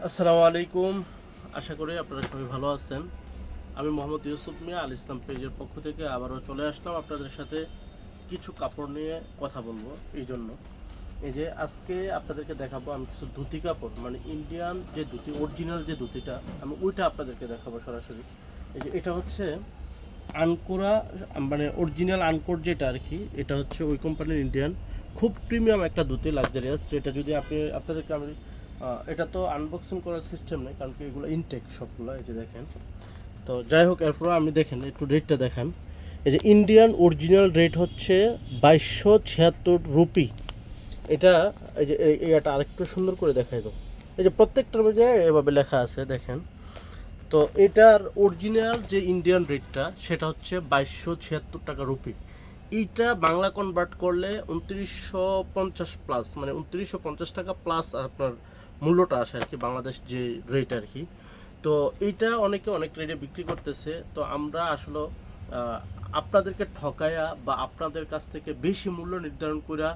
আসসালামু আলাইকুম। আশা করি আপনারা সবাই ভালো আছেন। আমি মোহাম্মদ ইউসুফ মিয়া আল ইসলাম পেজের পক্ষ থেকে আবারও চলে আসলাম আপনাদের সাথে কিছু কাপড় নিয়ে কথা বলবো। এই জন্য এই যে আজকে আপনাদেরকে দেখাবো আমি কিছু ধুতি কাপড়, মানে ইন্ডিয়ান যে ধুতি, অরিজিনাল যে ধুতিটা, আমি ওইটা আপনাদেরকে দেখাবো সরাসরি। এই যে এটা হচ্ছে আনকোরা, মানে অরিজিনাল আনকোর যেটা আর কি, এটা হচ্ছে ওই কোম্পানির ইন্ডিয়ান খুব প্রিমিয়াম একটা ধুতি, লাক্সারিয়াস, যেটা যদি আপনাদেরকে আমি এটা তো আনবক্সিং করার সিস্টেম নেই, কারণ কি এগুলো ইনটেক সবগুলো। এই যে দেখেন, তো যাই হোক, এরপর আমি দেখেন একটু রেটটা দেখান। এই যে ইন্ডিয়ান অরিজিনাল রেট হচ্ছে 2276 রুপি। এটা এই যে এটা আরেকটু সুন্দর করে দেখাই দাও। এই যে প্রত্যেকটার মধ্যে এভাবে লেখা আছে দেখেন। তো এটার অরিজিনাল যে ইন্ডিয়ান রেটটা সেটা হচ্ছে 2276 টাকা রুপি। এইটা বাংলা কনভার্ট করলে 2950 প্লাস, মানে 2950 টাকা প্লাস আপনার মূল্যটা আসে আর কি, বাংলাদেশ যে রেট আর কি। তো এইটা অনেকে অনেক রেটে বিক্রি করতেছে। তো আমরা আসলে আহ, আপনাদেরকে ঠকায়া বা আপনাদের কাছ থেকে বেশি মূল্য নির্ধারণ করে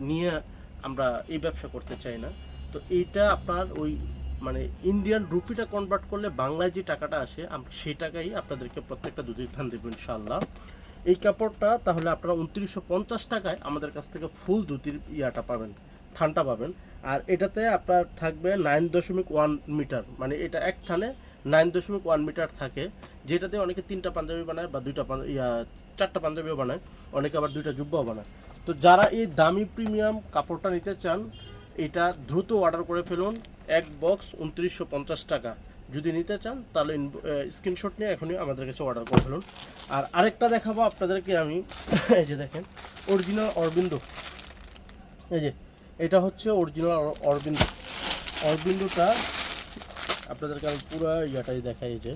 নিয়ে আমরা এই ব্যবসা করতে চাই না। তো এইটা আপনার ওই মানে ইন্ডিয়ান রুপিটা কনভার্ট করলে বাংলায় যে টাকাটা আসে আমরা সেই টাকাই আপনাদেরকে প্রত্যেকটা দুধের ধান দেবো ইনশাল্লাহ। এই কাপড়টা তাহলে আপনারা 2950 টাকায় আমাদের কাছ থেকে ফুল ধুতির ইয়াটা পাবেন, থানটা পাবেন। আর এটাতে আপনার থাকবে 9.1 মিটার, মানে এটা এক থানে 9.1 মিটার থাকে, যেটাতে অনেকে 3টা পাঞ্জাবি বানায় বা 4টা পাঞ্জাবিও বানায়, অনেকে আবার 2টা জুব্বাও বানায়। তো যারা এই দামি প্রিমিয়াম কাপড়টা নিতে চান, এটা দ্রুত অর্ডার করে ফেলুন। এক বক্স 2950 টাকা। যদি নিতে চান তাহলে স্ক্রিনশট নিয়ে এখনই আমাদের কাছে অর্ডার করে ফেলুন। আর আরেকটা দেখাবো আপনাদেরকে আমি। এই যে দেখেন, অরিজিনাল অরবিন্দু। এই যে এটা হচ্ছে অরিজিনাল অরবিন্দু। অরবিন্দুটা আপনাদেরকে আমি পুরো ইয়াটাই দেখাই। এই যে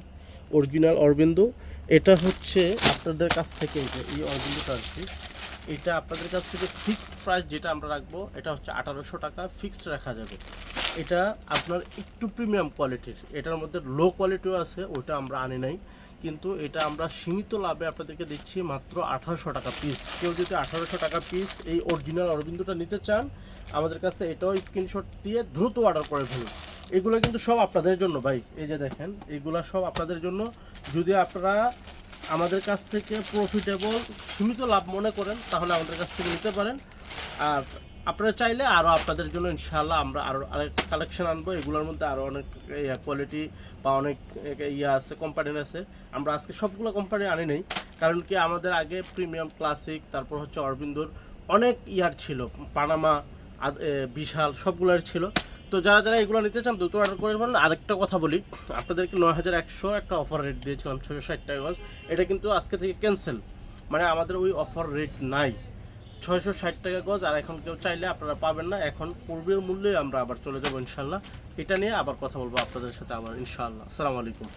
অরিজিনাল অরবিন্দু, এটা হচ্ছে আপনাদের কাছ থেকে এই যে এই অরবিন্দুটা আর কি, এটা আপনাদের কাছ থেকে ফিক্সড প্রাইস যেটা আমরা রাখবো, এটা হচ্ছে 1800 টাকা ফিক্সড রাখা যাবে। এটা আপনার একটু প্রিমিয়াম কোয়ালিটির, এটার মধ্যে লো কোয়ালিটিও আছে, ওইটা আমরা আনি নাই, কিন্তু এটা আমরা সীমিত লাভে আপনাদেরকে দিচ্ছি মাত্র 1800 টাকা পিস। কেউ যদি 1800 টাকা পিস এই অরিজিনাল অরবিন্দুটা নিতে চান, আমাদের কাছে এটাও স্ক্রিনশট দিয়ে দ্রুত অর্ডার করে ফেলুন। এগুলো কিন্তু সব আপনাদের জন্য ভাই। এই যে দেখেন, এগুলো সব আপনাদের জন্য। যদি আপনারা আমাদের কাছ থেকে প্রফিটেবল সীমিত লাভ মনে করেন তাহলে আমাদের কাছ থেকে নিতে পারেন। আর আপনারা চাইলে আরও আপনাদের জন্য ইনশাআল্লাহ আমরা আরও আরেক কালেকশন আনবো। এগুলোর মধ্যে আরও অনেক কোয়ালিটি বা অনেক আছে, কোম্পানি আছে। আমরা আজকে সবগুলো কোম্পানি আনি নেই, কারণ কি আমাদের আগে প্রিমিয়াম, ক্লাসিক, তারপর হচ্ছে অরবিন্দুর অনেক ছিল, পানামা, বিশাল, সবগুলোর ছিল। তো যারা যারা এগুলো নিতে চান দ্রুত অর্ডার করে ফেলেন। আরেকটা কথা বলি, আপনাদেরকে 9100 একটা অফার রেট দিয়েছিলাম, 660 টাকা। এটা কিন্তু আজকে থেকে ক্যান্সেল, মানে আমাদের ওই অফার রেট নাই। 660 টাকা গজ, আর এখন কেউ চাইলে আপনারা পাবেন না। এখন পূর্বের মূল্যে আমরা আবার চলে যাবো ইনশাল্লাহ। এটা নিয়ে আবার কথা বলবো আপনাদের সাথে আবার ইনশাল্লাহ। আসসালামু আলাইকুম।